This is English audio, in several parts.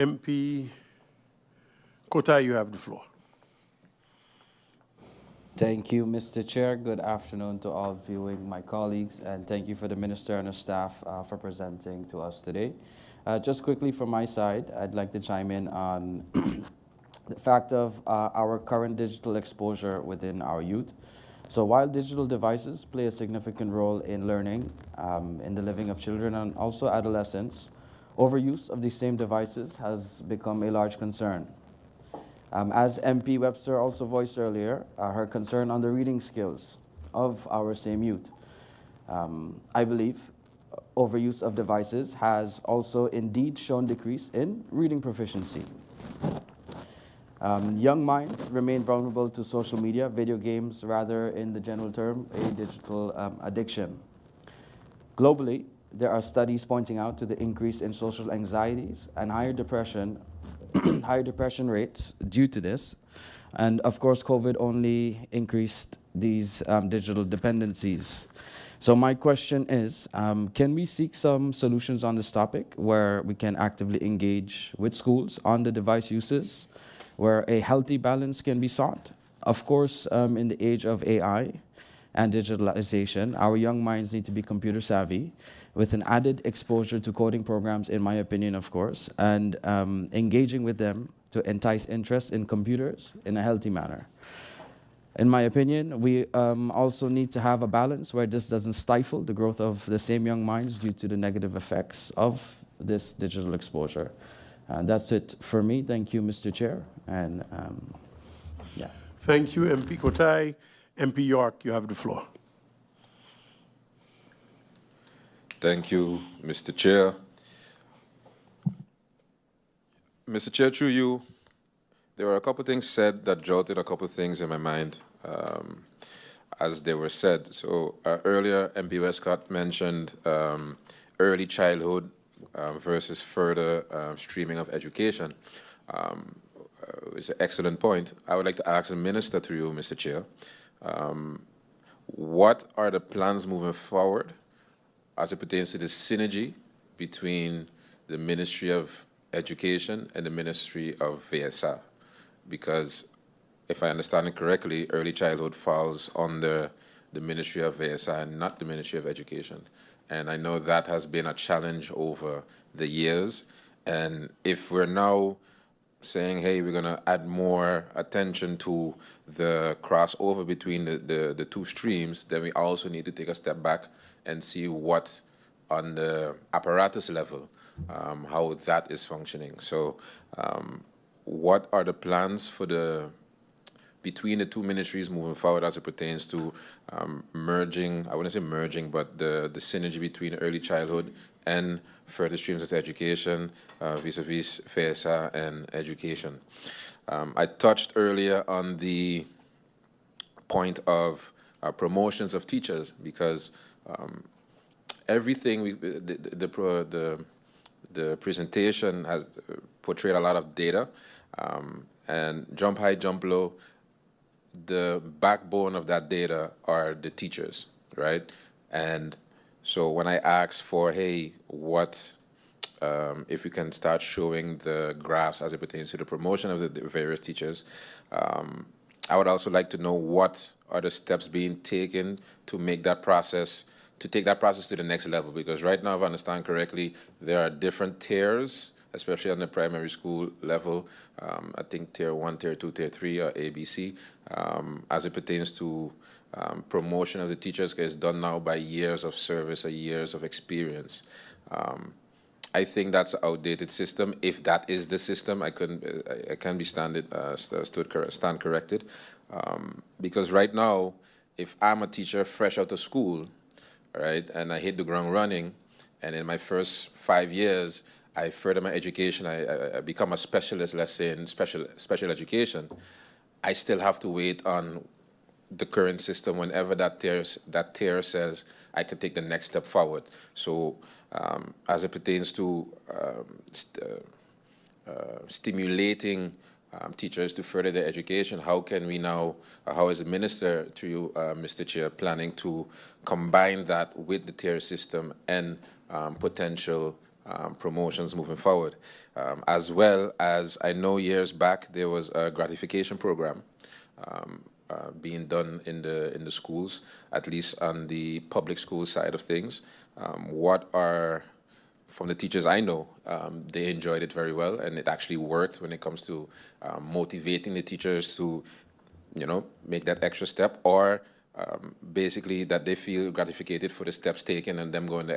MP Kota, you have the floor. Thank you, Mr. Chair. Good afternoon to all viewing my colleagues, and thank you for the Minister and the staff for presenting to us today. Just quickly from my side, I'd like to chime in on the fact of our current digital exposure within our youth. So while digital devices play a significant role in learning, in the living of children and also adolescents, overuse of these same devices has become a large concern. As MP Webster also voiced earlier, her concern on the reading skills of our same youth. I believe overuse of devices has also indeed shown decrease in reading proficiency. Young minds remain vulnerable to social media, video games, rather in the general term, a digital addiction. Globally, there are studies pointing out to the increase in social anxieties and higher depression rates due to this. And of course, COVID only increased these digital dependencies. So my question is, can we seek some solutions on this topic where we can actively engage with schools on the device uses, where a healthy balance can be sought? Of course, in the age of AI and digitalization, our young minds need to be computer savvy with an added exposure to coding programs, in my opinion, of course, and engaging with them to entice interest in computers in a healthy manner. In my opinion, we also need to have a balance where this doesn't stifle the growth of the same young minds due to the negative effects of this digital exposure. That's it for me. Thank you, Mr. Chair. And yeah. Thank you, MP Kotai. MP York, you have the floor. Thank you, Mr. Chair. Mr. Chair, through you, there were a couple of things said that jolted a couple of things in my mind as they were said. So earlier, MP Westcott mentioned early childhood versus further streaming of education. It's an excellent point. I would like to ask the Minister through you, Mr. Chair, what are the plans moving forward as it pertains to the synergy between the Ministry of Education and the Ministry of VSA? Because if I understand it correctly, early childhood falls under the Ministry of VSA and not the Ministry of Education. And I know that has been a challenge over the years. And if we're now saying, hey, we're going to add more attention to the crossover between the two streams, then we also need to take a step back and see what, on the apparatus level, how that is functioning. So what are the plans for between the two ministries moving forward as it pertains to merging, I wouldn't say merging, but the synergy between early childhood and further streams of education, vis-a-vis VSA and education? I touched earlier on the point of promotions of teachers, because everything, the presentation has portrayed a lot of data, and jump high, jump low, the backbone of that data are the teachers, right? And so when I ask for, hey, what, if we can start showing the graphs as it pertains to the promotion of the various teachers, I would also like to know what are the steps being taken to make that process, to take that process to the next level. Because right now, if I understand correctly, there are different tiers, especially on the primary school level. I think tier 1, tier 2, tier 3, or ABC, as it pertains to promotion of the teachers, because it's done now by years of service or years of experience. I think that's an outdated system. If that is the system, I can be stand corrected. Because right now, if I'm a teacher fresh out of school, right, and I hit the ground running, and in my first 5 years, I further my education, I become a specialist, let's say, in special education, I still have to wait on the current system whenever that tier says I could take the next step forward. So as it pertains to stimulating teachers to further their education, how can we now, how is the minister, to you, Mr. Chair, planning to combine that with the tier system and potential promotions moving forward. As well as I know years back there was a gratification program being done in the schools, at least on the public school side of things. From the teachers I know, they enjoyed it very well, and it actually worked when it comes to motivating the teachers to, make that extra step, or basically that they feel gratified for the steps taken and them going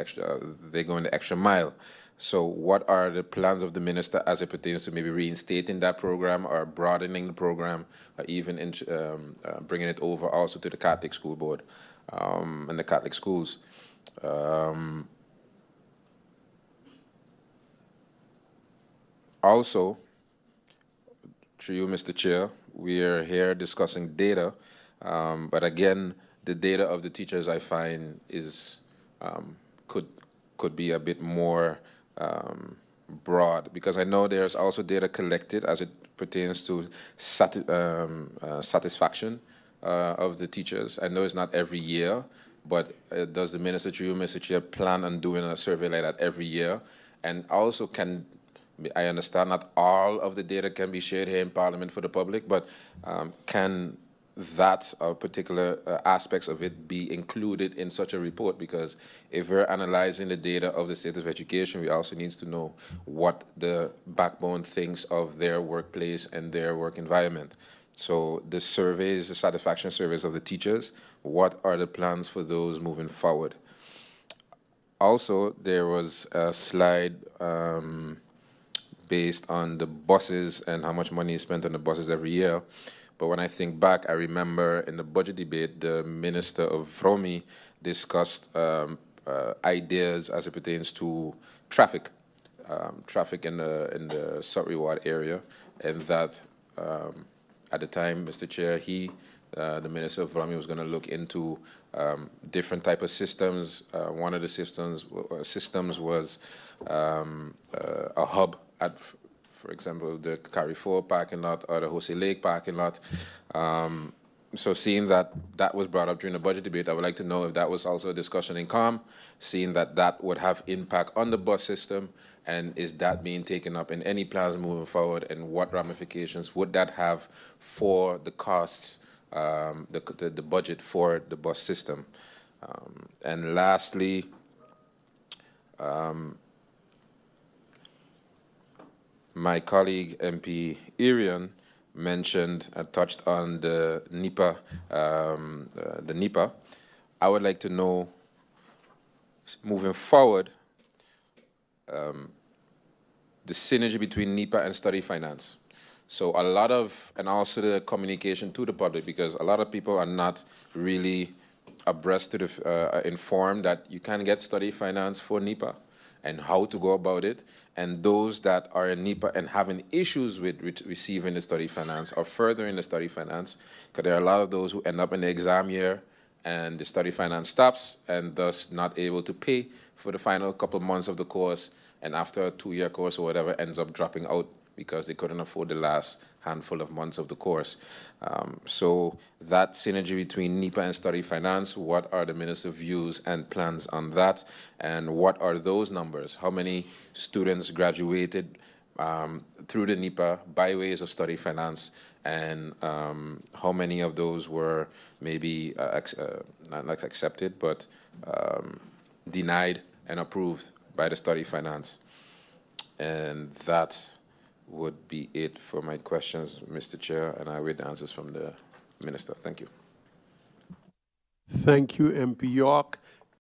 they go in the extra mile. So what are the plans of the minister as it pertains to maybe reinstating that program or broadening the program, or even bringing it over also to the Catholic School Board and the Catholic schools? Also, through you, Mr. Chair, we are here discussing data, but again, the data of the teachers I find is could be a bit more broad, because I know there's also data collected as it pertains to satisfaction of the teachers. I know it's not every year, but does the minister, through you, Mr. Chair, plan on doing a survey like that every year? And also, I understand not all of the data can be shared here in Parliament for the public, but can that particular aspects of it be included in such a report? Because if we're analyzing the data of the state of education, we also need to know what the backbone thinks of their workplace and their work environment. So the surveys, the satisfaction surveys of the teachers, what are the plans for those moving forward? Also, there was a slide based on the buses and how much money is spent on the buses every year. But when I think back, I remember in the budget debate, the Minister of Vromi discussed ideas as it pertains to traffic in the Sutri Ward area, and that at the time, Mr. Chair, the Minister of Vromi was going to look into different type of systems. One of the systems was a hub at, for example, the Carrefour parking lot or the Jose Lake parking lot. So seeing that was brought up during the budget debate, I would like to know if that was also a discussion in COM, seeing that would have impact on the bus system, and is that being taken up in any plans moving forward, and what ramifications would that have for the costs, the budget for the bus system? And lastly, my colleague MP Irian mentioned and touched on the NEPA. I would like to know, moving forward, the synergy between NEPA and study finance. So a lot of, and also the communication to the public, because a lot of people are not really abreast to the, informed that you can get study finance for NEPA and how to go about it. And those that are in NEPA and having issues with receiving the study finance or furthering the study finance, because there are a lot of those who end up in the exam year and the study finance stops, and thus not able to pay for the final couple of months of the course, and after a 2-year course or whatever, ends up dropping out because they couldn't afford the last handful of months of the course. So that synergy between NEPA and study finance, what are the minister's views and plans on that? And what are those numbers? How many students graduated through the NEPA by ways of study finance? And how many of those were maybe not accepted, but denied and approved by the study finance? And that would be it for my questions, Mr. Chair, and I await the answers from the Minister. Thank you. Thank you, MP York.